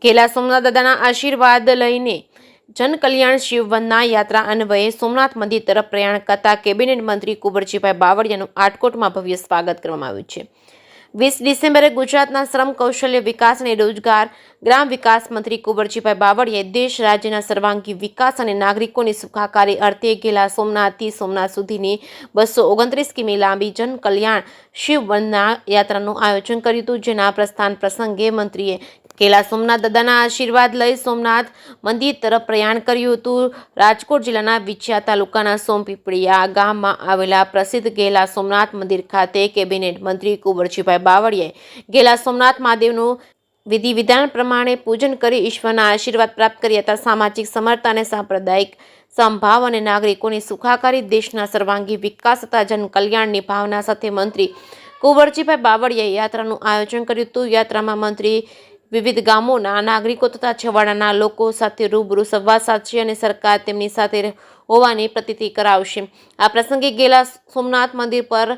ઘેલા સોમનાથ દાદાના આશીર્વાદ લઈને જનકલ્યાણ શિવવંદના યાત્રા અન્વયે સોમનાથ મંદિર તરફ પ્રયાણ કરતા કેબિનેટ મંત્રી કુંવરજીભાઈ બાવળિયાનું આટકોટમાં ભવ્ય સ્વાગત કરવામાં આવ્યું છે। 20 ડિસેમ્બરે ગુજરાતના શ્રમ કૌશલ્ય વિકાસ અને રોજગાર ગ્રામ વિકાસ મંત્રી કુંવરજીભાઈ બાવળિયાએ દેશ રાજ્યના સર્વાંગી વિકાસ અને નાગરિકોની સુખાકારી અર્થે ઘેલા સોમનાથથી સોમનાથ સુધીની 229 કિમી લાંબી જનકલ્યાણ શિવવંદના યાત્રાનું આયોજન કર્યું હતું, જેના પ્રસ્થાન પ્રસંગે મંત્રીએ ઘેલા સોમનાથ દાદાના આશીર્વાદ લઈ સોમનાથ મંદિર તરફ પ્રયાણ કર્યું હતું। રાજકોટ જિલ્લાના વિછિયા તાલુકાના સોમપીપળિયા ગામમાં આવેલા પ્રસિદ્ધ ઘેલા સોમનાથ મંદિર ખાતે કેબિનેટ મંત્રી કુંવરજીભાઈ બાવળિયાએ ઘેલા સોમનાથ મહાદેવનું વિધિ વિધાન પ્રમાણે પૂજન કરી ઈશ્વરના આશીર્વાદ પ્રાપ્ત કર્યા હતા। સામાજિક સમરતા અને સાંપ્રદાયિક સમભાવ અને નાગરિકોની સુખાકારી, દેશના સર્વાંગી વિકાસ તથા જનકલ્યાણની ભાવના સાથે મંત્રી કુંવરજીભાઈ બાવળિયાએ યાત્રાનું આયોજન કર્યું હતું। યાત્રામાં મંત્રી વિવિધ ગામોના નાગરિકો તથા છેવાડાના લોકો સાથે રૂબરૂ સંવાદ સાધશે અને સરકાર તેમની સાથે હોવાની પ્રતીતિ કરાવશે। આ પ્રસંગે ઘેલા સોમનાથ મંદિર પર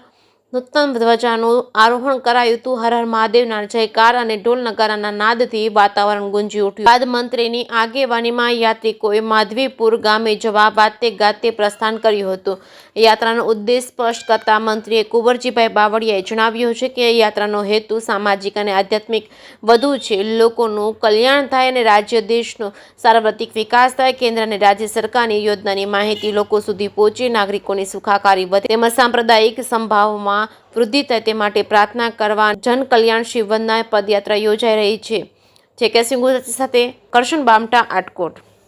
નૂતન ધ્વજાનું આરોહણ કરાયું હતું। હર હર મહાદેવના જયકાર અને ઢોલ નગારાના નાદથી વાતાવરણ ગુંજી ઉઠ્યું બાદ મંત્રીની આગેવાનીમાં યાત્રિકોએ માધવીપુર ગામે જવા વાતે ગાતે પ્રસ્થાન કર્યું હતું। યાત્રાનો ઉદ્દેશ સ્પષ્ટ કરતા મંત્રીએ કુંવરજીભાઈ બાવળિયાએ જણાવ્યું છે કે યાત્રાનો હેતુ સામાજિક અને આધ્યાત્મિક વધુ છે। લોકોનું કલ્યાણ થાય અને રાજ્ય દેશનો સાર્વત્રિક વિકાસ થાય, કેન્દ્ર અને રાજ્ય સરકારની યોજનાની માહિતી લોકો સુધી પહોંચે, નાગરિકોની સુખાકારી વધે તેમજ સાંપ્રદાયિક સંભાવમાં વૃદ્ધિ થાય તે માટે પ્રાર્થના કરવા જનકલ્યાણ શિવવંદના પદયાત્રા યોજાઈ રહી છે। જે કે સિંહ સાથે કરશન બામટા, આટકોટ।